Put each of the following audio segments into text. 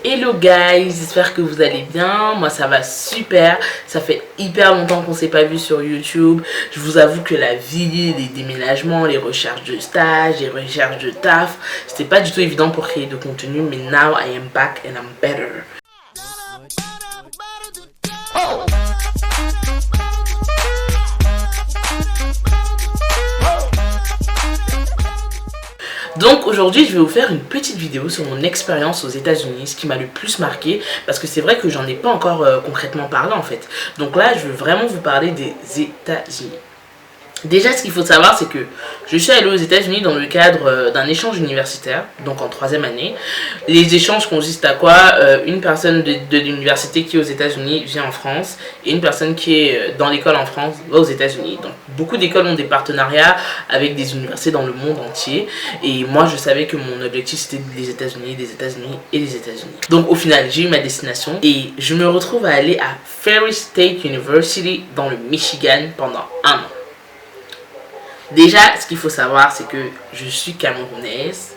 Hello guys, j'espère que vous allez bien. Moi ça va super, ça fait hyper longtemps qu'on s'est pas vu sur YouTube. Je vous avoue que la vie, les déménagements, les recherches de stage, les recherches de taf, c'était pas du tout évident pour créer de contenu, mais now I am back and I'm better. Donc aujourd'hui je vais vous faire une petite vidéo sur mon expérience aux États-Unis, ce qui m'a le plus marqué, parce que c'est vrai que j'en ai pas encore concrètement parlé en fait. Donc là je veux vraiment vous parler des États-Unis. Déjà, ce qu'il faut savoir, c'est que je suis allée aux États-Unis dans le cadre d'un échange universitaire, donc en 3e année. Les échanges consistent à quoi? Une personne de l'université qui est aux États-Unis vient en France, et une personne qui est dans l'école en France va aux États-Unis. Donc, beaucoup d'écoles ont des partenariats avec des universités dans le monde entier. Et moi, je savais que mon objectif, c'était les États-Unis, les États-Unis et les États-Unis. Donc, au final, j'ai eu ma destination et je me retrouve à aller à Ferris State University dans le Michigan pendant 1 an. Déjà, ce qu'il faut savoir, c'est que je suis camerounaise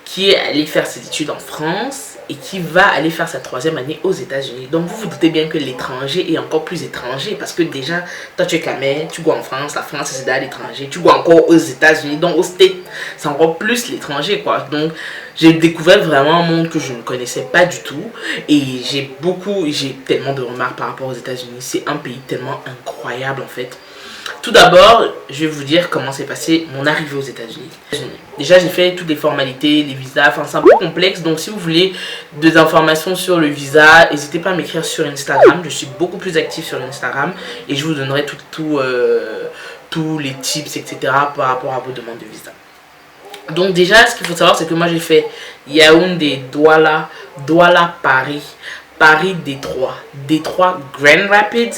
qui est allée faire ses études en France et qui va aller faire sa 3e année aux États-Unis. Donc, vous vous doutez bien que l'étranger est encore plus étranger parce que déjà, toi tu es camé, tu vois en France, la France c'est à l'étranger, tu vois encore aux États-Unis, donc au States, c'est encore plus l'étranger quoi. Donc, j'ai découvert vraiment un monde que je ne connaissais pas du tout et j'ai tellement de remarques par rapport aux États-Unis. C'est un pays tellement incroyable en fait. Tout d'abord, je vais vous dire comment s'est passé mon arrivée aux États-Unis. Déjà, j'ai fait toutes les formalités, les visas, enfin c'est un peu complexe. Donc si vous voulez des informations sur le visa, n'hésitez pas à m'écrire sur Instagram. Je suis beaucoup plus active sur Instagram et je vous donnerai tous les tips, etc. par rapport à vos demandes de visa. Donc déjà, ce qu'il faut savoir, c'est que moi j'ai fait Yaoundé, Douala, Paris, Détroit, Grand Rapids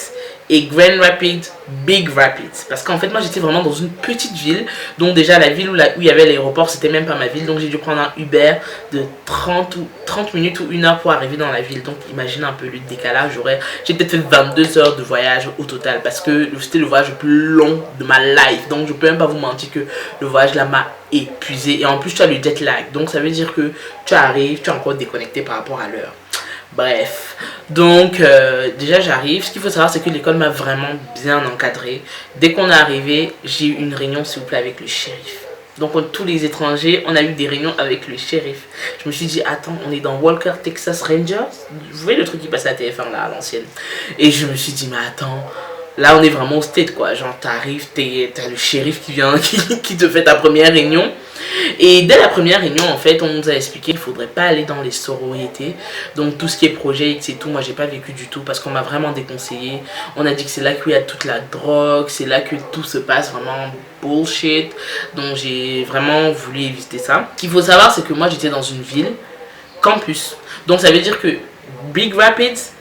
et Grand Rapids, Big Rapids. Parce qu'en fait, moi j'étais vraiment dans une petite ville. Donc déjà, la ville où il y avait l'aéroport, c'était même pas ma ville. Donc j'ai dû prendre un Uber de 30 minutes ou 1 heure pour arriver dans la ville. Donc imaginez un peu le décalage horaire. J'ai peut-être fait 22 heures de voyage au total. Parce que c'était le voyage le plus long de ma life. Donc je peux même pas vous mentir que le voyage là m'a épuisé. Et en plus, tu as le jet lag. Donc ça veut dire que tu arrives, tu es encore déconnecté par rapport à l'heure. Bref, donc déjà j'arrive. Ce qu'il faut savoir, c'est que l'école m'a vraiment bien encadré. Dès qu'on est arrivé, j'ai eu une réunion s'il vous plaît avec le shérif. Donc tous les étrangers, on a eu des réunions avec le shérif. Je me suis dit, attends, on est dans Walker Texas Rangers. Vous voyez le truc qui passe à la TF1 là, à l'ancienne. Et je me suis dit, mais attends, là on est vraiment au state quoi. Genre t'arrives, t'as le shérif qui vient, qui te fait ta première réunion. Et dès la première réunion en fait, on nous a expliqué qu'il ne faudrait pas aller dans les sororités. Donc tout ce qui est projet et tout, moi j'ai pas vécu du tout parce qu'on m'a vraiment déconseillé. On a dit que c'est là qu'il y a toute la drogue, c'est là que tout se passe vraiment bullshit. Donc j'ai vraiment voulu éviter ça. Ce qu'il faut savoir, c'est que moi j'étais dans une ville campus. Donc ça veut dire que Big Rapids,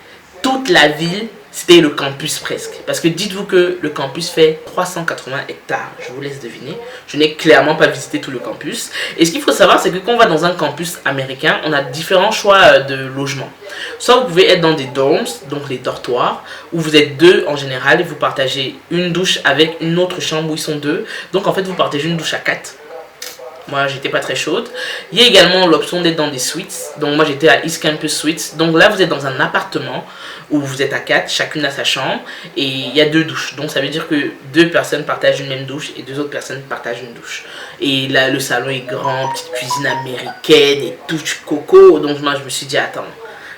toute la ville, c'était le campus presque. Parce que dites-vous que le campus fait 380 hectares. Je vous laisse deviner. Je n'ai clairement pas visité tout le campus. Et ce qu'il faut savoir, c'est que quand on va dans un campus américain, on a différents choix de logements. Soit vous pouvez être dans des dorms, donc les dortoirs, où vous êtes 2 en général et vous partagez une douche avec une autre chambre où ils sont 2. Donc en fait, vous partagez une douche à 4. Moi, j'étais pas très chaude. Il y a également l'option d'être dans des suites. Donc, moi, j'étais à East Campus Suites. Donc, là, vous êtes dans un appartement où vous êtes à 4, chacune a sa chambre. Et il y a 2 douches. Donc, ça veut dire que 2 personnes partagent une même douche et 2 autres personnes partagent une douche. Et là, le salon est grand, petite cuisine américaine et tout coco. Donc, moi, je me suis dit, attends,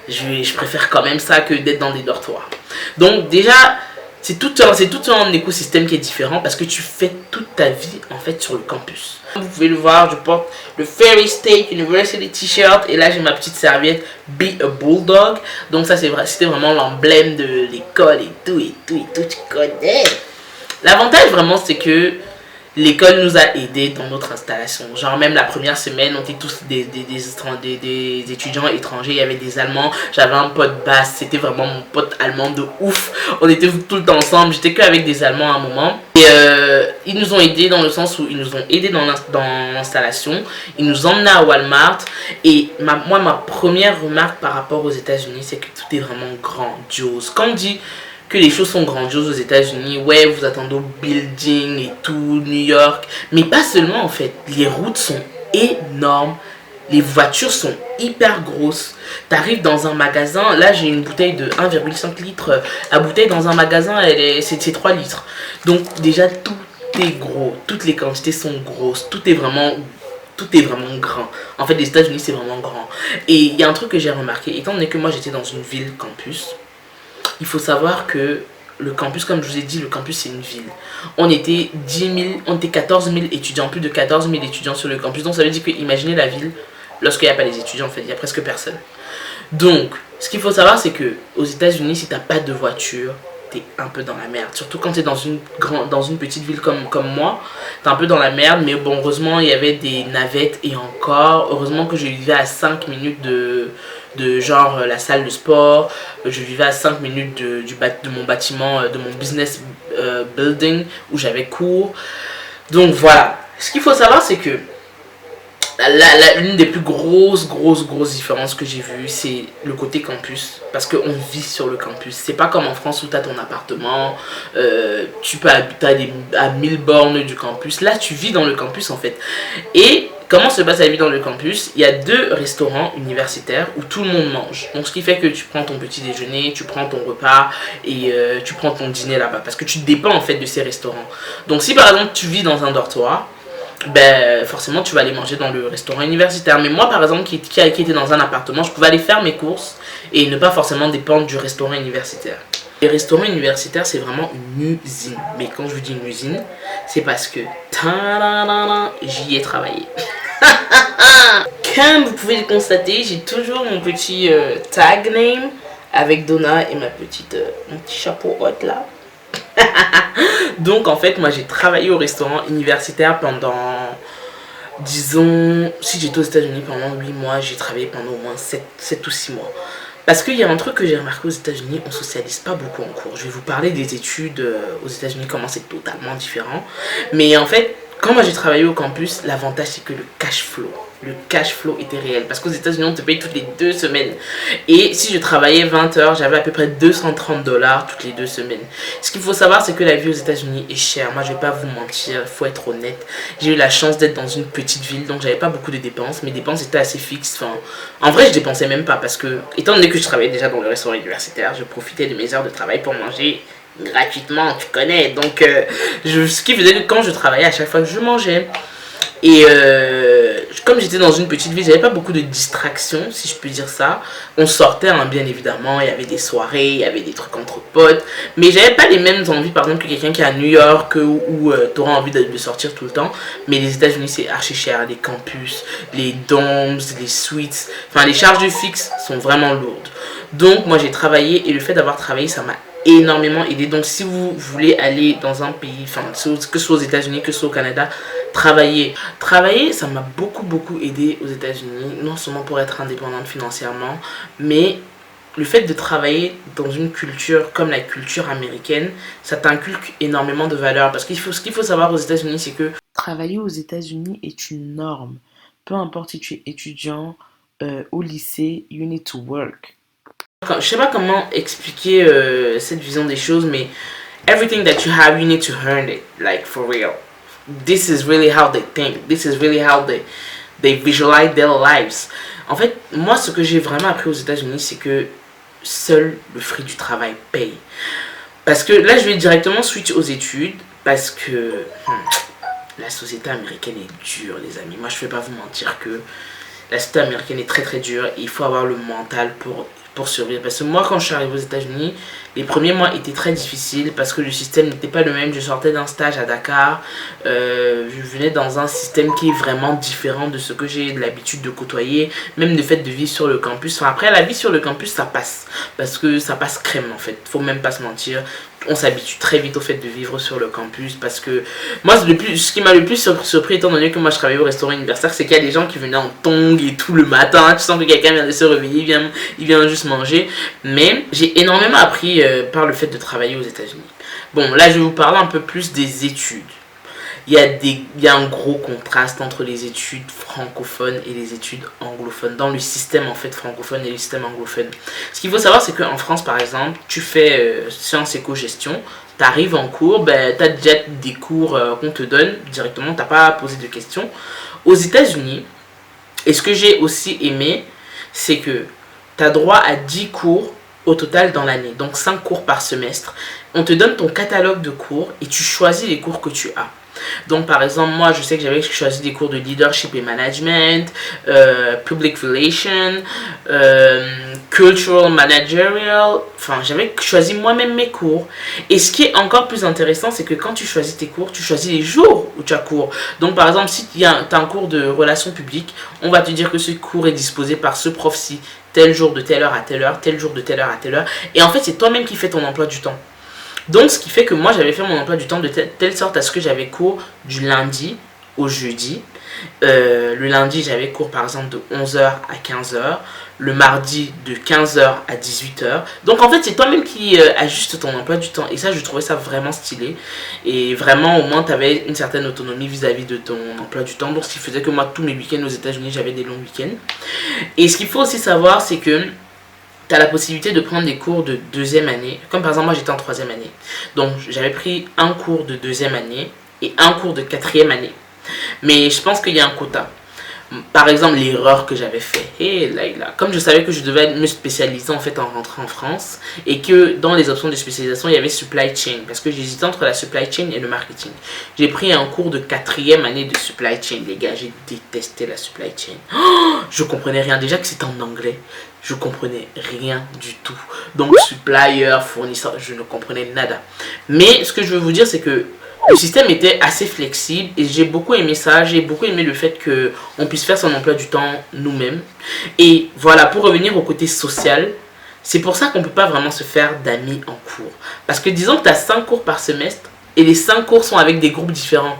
je préfère quand même ça que d'être dans des dortoirs. Donc, déjà, c'est tout un écosystème qui est différent parce que tu fais toute ta vie en fait sur le campus. Vous pouvez le voir, je porte le Ferris State University t-shirt et là j'ai ma petite serviette Be a Bulldog. Donc ça c'était vraiment l'emblème de l'école et tout, tu connais. L'avantage vraiment c'est que l'école nous a aidés dans notre installation. Genre même la première semaine, on était tous des étudiants étrangers. Il y avait des Allemands. J'avais un pote basse. C'était vraiment mon pote allemand de ouf. On était tout le temps ensemble. J'étais que avec des Allemands à un moment. Et ils nous ont aidés dans le sens où ils nous ont aidés dans l'installation. Ils nous emmenaient à Walmart. Et ma première remarque par rapport aux États-Unis, c'est que tout est vraiment grandiose. Quand on dit que les choses sont grandioses aux États-Unis, ouais, vous attendez au building et tout, New York, mais pas seulement en fait, les routes sont énormes, Les voitures sont hyper grosses. Tu arrives dans un magasin, là j'ai une bouteille de 1,5 litres. La bouteille dans un magasin, c'est 3 litres. Donc déjà tout est gros, toutes les quantités sont grosses, tout est vraiment grand. En fait, les États-Unis, c'est vraiment grand. Et il y a un truc que j'ai remarqué, étant donné que moi j'étais dans une ville campus, il faut savoir que le campus, comme je vous ai dit, le campus c'est une ville. On était 14 000 étudiants, plus de 14 000 étudiants sur le campus. Donc ça veut dire que, imaginez la ville, lorsqu'il n'y a pas les étudiants, en fait, il n'y a presque personne. Donc, ce qu'il faut savoir, c'est que aux États-Unis, si tu n'as pas de voiture, t'es un peu dans la merde. Surtout quand t'es dans une petite ville comme moi, t'es un peu dans la merde. Mais bon, heureusement, il y avait des navettes et encore. Heureusement que je vivais à 5 minutes de genre la salle de sport. Je vivais à 5 minutes de mon bâtiment, de mon business building où j'avais cours. Donc voilà. Ce qu'il faut savoir, c'est que l'une des plus grosses différences que j'ai vues, c'est le côté campus. Parce qu'on vit sur le campus. C'est pas comme en France où tu as ton appartement, tu peux habiter à 1000 bornes du campus. Là, tu vis dans le campus en fait. Et comment se passe la vie dans le campus? Il y a 2 restaurants universitaires où tout le monde mange. Donc, ce qui fait que tu prends ton petit déjeuner, tu prends ton repas et tu prends ton dîner là-bas. Parce que tu dépends en fait de ces restaurants. Donc, si par exemple tu vis dans un dortoir, ben forcément tu vas aller manger dans le restaurant universitaire. Mais moi par exemple qui était dans un appartement, je pouvais aller faire mes courses et ne pas forcément dépendre du restaurant universitaire. Les restaurants universitaires, c'est vraiment une usine. Mais quand je vous dis une usine, c'est parce que j'y ai travaillé. Comme vous pouvez le constater, j'ai toujours mon petit tag name avec Donna et mon petit chapeau hot là. Donc en fait moi j'ai travaillé au restaurant universitaire pendant, disons, si j'étais aux États-Unis pendant 8 mois, j'ai travaillé pendant au moins 7 ou 6 mois. Parce qu'il y a un truc que j'ai remarqué aux États-Unis, on socialise pas beaucoup en cours. Je vais vous parler des études aux États-Unis, comment c'est totalement différent. Mais en fait, quand moi j'ai travaillé au campus, l'avantage c'est que le cash flow était réel. Parce qu'aux États-Unis, on te paye toutes les 2 semaines. Et si je travaillais 20 heures, j'avais à peu près 230 $ toutes les 2 semaines. Ce qu'il faut savoir, c'est que la vie aux États-Unis est chère. Moi, je vais pas vous mentir, faut être honnête. J'ai eu la chance d'être dans une petite ville, donc j'avais pas beaucoup de dépenses. Mes dépenses étaient assez fixes. Enfin, en vrai, je dépensais même pas parce que, étant donné que je travaillais déjà dans le restaurant universitaire, je profitais de mes heures de travail pour manger gratuitement, tu connais. Donc, ce qui faisait que quand je travaillais, à chaque fois que je mangeais, et comme j'étais dans une petite ville, j'avais pas beaucoup de distractions, si je peux dire ça. On sortait, hein, bien évidemment, il y avait des soirées, il y avait des trucs entre potes. Mais j'avais pas les mêmes envies, par exemple, que quelqu'un qui est à New York où tu auras envie de sortir tout le temps. Mais les États-Unis, c'est archi cher. Les campus, les dorms, les suites, enfin, les charges fixes sont vraiment lourdes. Donc, moi, j'ai travaillé et le fait d'avoir travaillé, ça m'a énormément aidé. Donc si vous voulez aller dans un pays, enfin que ce soit aux États-Unis, que ce soit au Canada, travailler, ça m'a beaucoup aidé aux États-Unis, non seulement pour être indépendante financièrement, mais le fait de travailler dans une culture comme la culture américaine, ça t'inculque énormément de valeurs. Parce ce qu'il faut savoir aux États-Unis, c'est que travailler aux États-Unis est une norme. Peu importe si tu es étudiant au lycée, you need to work. Je sais pas comment expliquer cette vision des choses, mais everything that you have, you need to earn it, like for real. This is really how they think. This is really how they visualize their lives. En fait, moi, ce que j'ai vraiment appris aux États-Unis, c'est que seul le fruit du travail paye. Parce que là, je vais directement switch aux études, parce que la société américaine est dure, les amis. Moi, je vais pas vous mentir que la société américaine est très dure. Et il faut avoir le mental pour survivre. Parce que moi, quand je suis arrivé aux États-Unis, les premiers mois étaient très difficiles parce que le système n'était pas le même. Je sortais d'un stage à Dakar. Je venais dans un système qui est vraiment différent de ce que j'ai l'habitude de côtoyer. Même le fait de vivre sur le campus. Enfin, après, la vie sur le campus, ça passe. Parce que ça passe crème, en fait. Faut même pas se mentir. On s'habitue très vite au fait de vivre sur le campus. Parce que moi, ce qui m'a le plus surpris, étant donné que moi, je travaillais au restaurant universitaire, c'est qu'il y a des gens qui venaient en tongs et tout le matin. Tu sens que quelqu'un vient de se réveiller, il vient juste manger. Mais j'ai énormément appris par le fait de travailler aux États-Unis. Bon, là, je vais vous parler un peu plus des études. Il y a un gros contraste entre les études francophones et les études anglophones, dans le système en fait francophone et le système anglophone. Ce qu'il faut savoir, c'est qu'en France, par exemple, tu fais sciences éco-gestion, tu arrives en cours, ben, tu as déjà des cours qu'on te donne directement, tu n'as pas à poser de questions. Aux États-Unis, Et ce que j'ai aussi aimé, c'est que tu as droit à 10 cours au total dans l'année. Donc 5 cours par semestre. On te donne ton catalogue de cours et tu choisis les cours que tu as. Donc par exemple, moi je sais que j'avais choisi des cours de leadership et management, public relations, cultural managerial, enfin j'avais choisi moi-même mes cours. Et ce qui est encore plus intéressant, c'est que quand tu choisis tes cours, tu choisis les jours où tu as cours. Donc par exemple, si tu as un cours de relations publiques, on va te dire que ce cours est disposé par ce prof-ci, tel jour de telle heure à telle heure, tel jour de telle heure à telle heure. Et en fait, c'est toi-même qui fais ton emploi du temps. Donc, ce qui fait que moi, j'avais fait mon emploi du temps de telle sorte à ce que j'avais cours du lundi au jeudi. Le lundi, j'avais cours par exemple de 11h à 15h. Le mardi, de 15h à 18h. Donc, en fait, c'est toi-même qui ajuste ton emploi du temps. Et ça, je trouvais ça vraiment stylé. Et vraiment, au moins, tu avais une certaine autonomie vis-à-vis de ton emploi du temps. Donc, ce qui faisait que moi, tous mes week-ends aux États-Unis, j'avais des longs week-ends. Et ce qu'il faut aussi savoir, c'est que tu as la possibilité de prendre des cours de deuxième année. Comme par exemple, moi j'étais en troisième année. Donc j'avais pris un cours de deuxième année et un cours de quatrième année. Mais je pense qu'il y a un quota. Par exemple, l'erreur que j'avais fait. Et là, comme je savais que je devais me spécialiser en fait en rentrant en France et que dans les options de spécialisation, il y avait supply chain parce que j'hésitais entre la supply chain et le marketing. J'ai pris un cours de quatrième année de supply chain. Les gars, j'ai détesté la supply chain. Oh, je comprenais rien. Déjà que c'était en anglais, je comprenais rien du tout. Donc, supplier, fournisseur, je ne comprenais nada. Mais ce que je veux vous dire, c'est que le système était assez flexible et j'ai beaucoup aimé ça. J'ai beaucoup aimé le fait qu'on puisse faire son emploi du temps nous-mêmes. Et voilà, pour revenir au côté social, c'est pour ça qu'on ne peut pas vraiment se faire d'amis en cours. Parce que disons que tu as 5 cours par semestre et les 5 cours sont avec des groupes différents.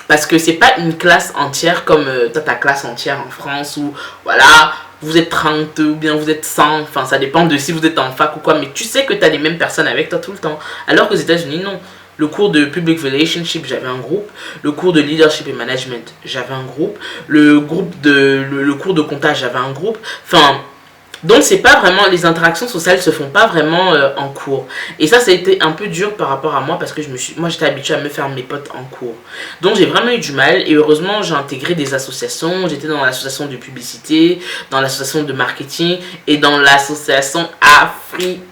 Parce que c'est pas une classe entière comme toi ta classe entière en France où voilà, vous êtes 30 ou bien vous êtes 100, enfin ça dépend de si vous êtes en fac ou quoi, mais tu sais que tu as les mêmes personnes avec toi tout le temps. Alors qu'aux États-Unis, non. Le cours de public relationship, j'avais un groupe. Le cours de leadership et management, j'avais un groupe. Le cours de comptage, j'avais un groupe. Enfin, donc c'est pas vraiment, les interactions sociales se font pas vraiment en cours. Et ça a été un peu dur par rapport à moi parce que moi j'étais habituée à me faire mes potes en cours. Donc j'ai vraiment eu du mal et heureusement j'ai intégré des associations. J'étais dans l'association de publicité, dans l'association de marketing et dans l'association africaine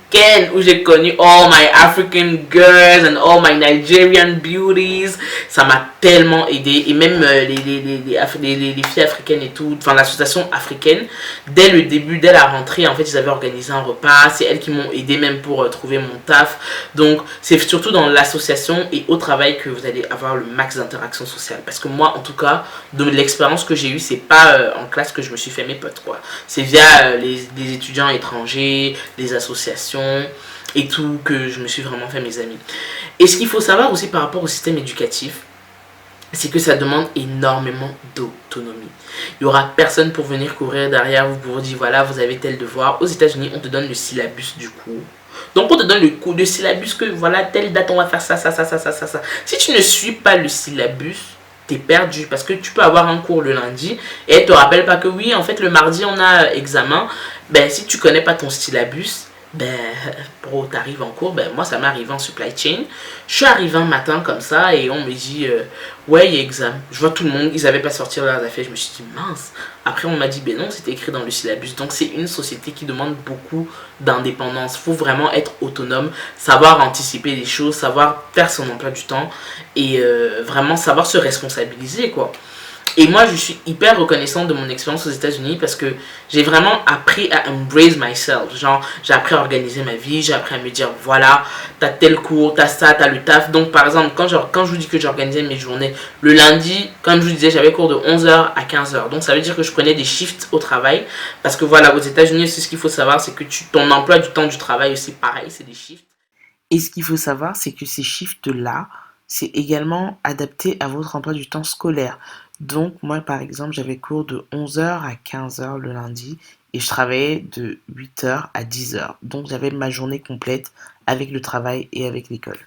où j'ai connu all my African girls and all my Nigerian beauties. Ça m'a tellement aidé. Et même les filles africaines et tout, enfin l'association africaine, dès le début, dès la rentrée, en fait, ils avaient organisé un repas. C'est elles qui m'ont aidé même pour trouver mon taf. Donc, c'est surtout dans l'association et au travail que vous allez avoir le max d'interaction sociale. Parce que moi, en tout cas, de l'expérience que j'ai eue, c'est pas en classe que je me suis fait mes potes, quoi. C'est via les étudiants étrangers, les associations et tout que je me suis vraiment fait mes amis. Et ce qu'il faut savoir aussi par rapport au système éducatif, c'est que ça demande énormément d'autonomie. Il n'y aura personne pour venir courir derrière vous pour vous dire voilà, vous avez tel devoir. Aux États-Unis, on te donne le syllabus du cours. Donc on te donne le syllabus que voilà, telle date on va faire ça. Si tu ne suis pas le syllabus, t'es perdu parce que tu peux avoir un cours le lundi et elle te rappelle pas que oui, en fait le mardi on a examen. Ben si tu connais pas ton syllabus, ben bro, t'arrives en cours. Ben moi ça m'est arrivé en supply chain. Je suis arrivé un matin comme ça et on me dit ouais, il y a examen. Je vois tout le monde, ils avaient pas sorti leurs affaires. Je me suis dit mince. Après on m'a dit ben non, c'était écrit dans le syllabus. Donc c'est une société qui demande beaucoup d'indépendance. Faut vraiment être autonome, savoir anticiper les choses, savoir faire son emploi du temps et vraiment savoir se responsabiliser, quoi. Et moi, je suis hyper reconnaissante de mon expérience aux États-Unis parce que j'ai vraiment appris à embrace myself. Genre, j'ai appris à organiser ma vie, j'ai appris à me dire, voilà, t'as tel cours, t'as ça, t'as le taf. Donc, par exemple, quand je vous dis que j'organisais mes journées, le lundi, comme je vous disais, j'avais cours de 11h à 15h. Donc, ça veut dire que je prenais des shifts au travail. Parce que voilà, aux États-Unis, aussi, ce qu'il faut savoir, c'est que ton emploi du temps du travail aussi, pareil, c'est des shifts. Et ce qu'il faut savoir, c'est que ces shifts-là, c'est également adapté à votre emploi du temps scolaire. Donc, moi, par exemple, j'avais cours de 11h à 15h le lundi et je travaillais de 8h à 10h. Donc, j'avais ma journée complète avec le travail et avec l'école.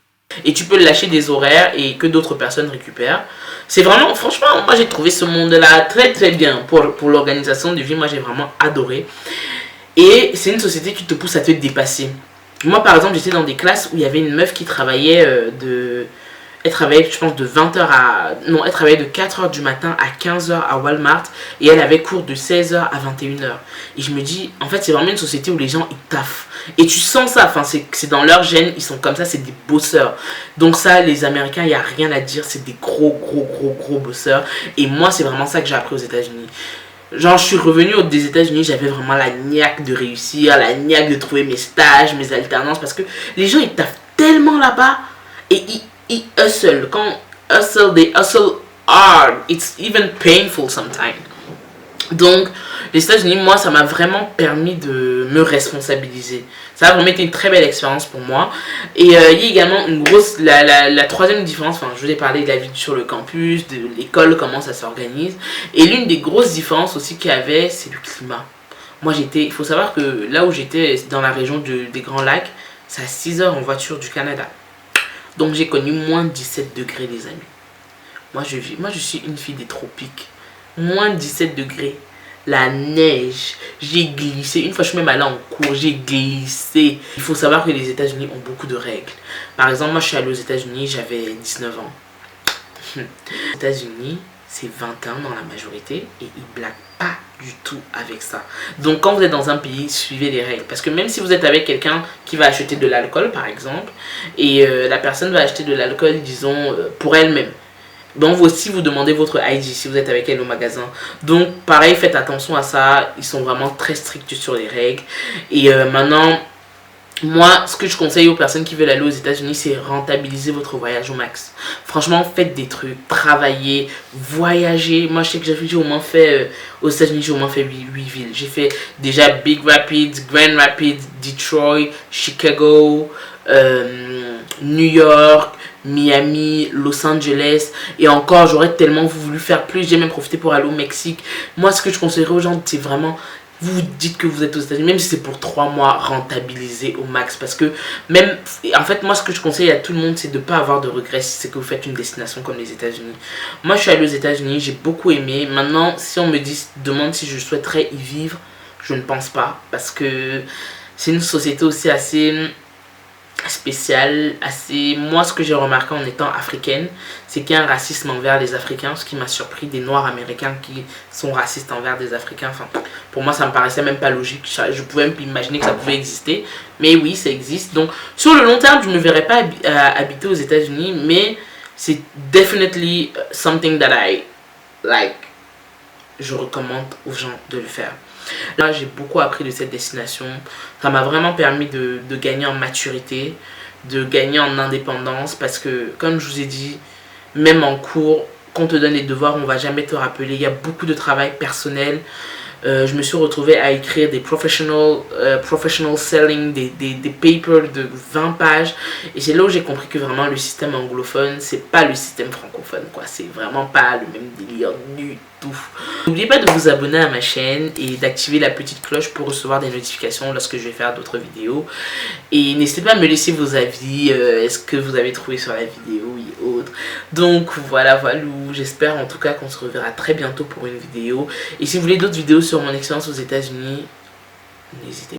Et tu peux lâcher des horaires et que d'autres personnes récupèrent. C'est vraiment, franchement, moi, j'ai trouvé ce monde-là très, très bien pour l'organisation de vie. Moi, j'ai vraiment adoré. Et c'est une société qui te pousse à te dépasser. Moi, par exemple, j'étais dans des classes où il y avait une meuf qui travaillait Elle travaillait, je pense, de 20h à... Non, elle travaillait de 4h du matin à 15h à Walmart. Et elle avait cours de 16h à 21h. Et je me dis, en fait, c'est vraiment une société où les gens, ils taffent. Et tu sens ça, enfin, c'est dans leur gène, ils sont comme ça, c'est des bosseurs. Donc ça, les Américains, il n'y a rien à dire, c'est des gros bosseurs. Et moi, c'est vraiment ça que j'ai appris aux États-Unis. Genre, je suis revenue des États-Unis, j'avais vraiment la niaque de réussir, la niaque de trouver mes stages, mes alternances. Parce que les gens, ils taffent tellement là-bas. Et ils hustle. Quand they hustle hard. It's even painful sometimes. Donc, les États-Unis, moi, ça m'a vraiment permis de me responsabiliser. Ça a vraiment été une très belle expérience pour moi. Et il y a également une grosse... La troisième différence, enfin, je vous ai parlé de la vie sur le campus, de l'école, comment ça s'organise. Et l'une des grosses différences aussi qu'il y avait, c'est le climat. Moi, il faut savoir que là où j'étais, dans la région des Grands Lacs, c'est à 6 heures en voiture du Canada. Donc j'ai connu moins 17 degrés, les amis. Moi je suis une fille des tropiques. Moins 17 degrés. La neige. J'ai glissé. Une fois je suis même allée en cours, j'ai glissé. Il faut savoir que les États-Unis ont beaucoup de règles. Par exemple, moi je suis allée aux États-Unis, j'avais 19 ans. Les États-Unis, c'est 21 dans la majorité et ils blaguent pas du tout avec ça. Donc quand vous êtes dans un pays, suivez les règles. Parce que même si vous êtes avec quelqu'un qui va acheter de l'alcool par exemple, et la personne va acheter de l'alcool, disons, pour elle-même. Donc vous aussi vous demandez votre ID si vous êtes avec elle au magasin. Donc pareil, faites attention à ça. Ils sont vraiment très stricts sur les règles. Et maintenant... Moi, ce que je conseille aux personnes qui veulent aller aux États-Unis, c'est rentabiliser votre voyage au max. Franchement, faites des trucs, travaillez, voyagez. Moi, je sais que j'ai au moins fait, aux États-Unis, j'ai au moins fait 8 villes. J'ai fait déjà Big Rapids, Grand Rapids, Detroit, Chicago, New York, Miami, Los Angeles. Et encore, j'aurais tellement voulu faire plus. J'ai même profité pour aller au Mexique. Moi, ce que je conseillerais aux gens, c'est vraiment... Vous dites que vous êtes aux États-Unis, même si c'est pour 3 mois, rentabilisez au max. Parce que même, en fait, moi, ce que je conseille à tout le monde, c'est de ne pas avoir de regrets si c'est que vous faites une destination comme les États-Unis. Moi, je suis allée aux États-Unis, j'ai beaucoup aimé. Maintenant, si on me demande si je souhaiterais y vivre, je ne pense pas. Parce que c'est une société aussi assez spéciale, assez... Moi, ce que j'ai remarqué en étant africaine, c'est qu'il y a un racisme envers les Africains, ce qui m'a surpris, des Noirs américains qui sont racistes envers des Africains. Enfin, pour moi, ça me paraissait même pas logique. Je pouvais même imaginer que ça pouvait exister. Mais oui, ça existe. Donc, sur le long terme, je ne me verrais pas habiter aux États-Unis, mais c'est definitely something that I like. Je recommande aux gens de le faire. Là, j'ai beaucoup appris de cette destination. Ça m'a vraiment permis de gagner en maturité, de gagner en indépendance. Parce que, comme je vous ai dit, même en cours, quand on te donne les devoirs, on ne va jamais te rappeler. Il y a beaucoup de travail personnel. Je me suis retrouvée à écrire des professional selling, des papers de 20 pages. Et c'est là où j'ai compris que vraiment le système anglophone, c'est pas le système francophone, quoi. C'est vraiment pas le même délire du tout. N'oubliez pas de vous abonner à ma chaîne et d'activer la petite cloche pour recevoir des notifications lorsque je vais faire d'autres vidéos. Et n'hésitez pas à me laisser vos avis, est-ce que vous avez trouvé sur la vidéo et autres. Donc voilà, j'espère en tout cas qu'on se reverra très bientôt pour une vidéo. Et si vous voulez d'autres vidéos sur mon expérience aux États-Unis, n'hésitez pas.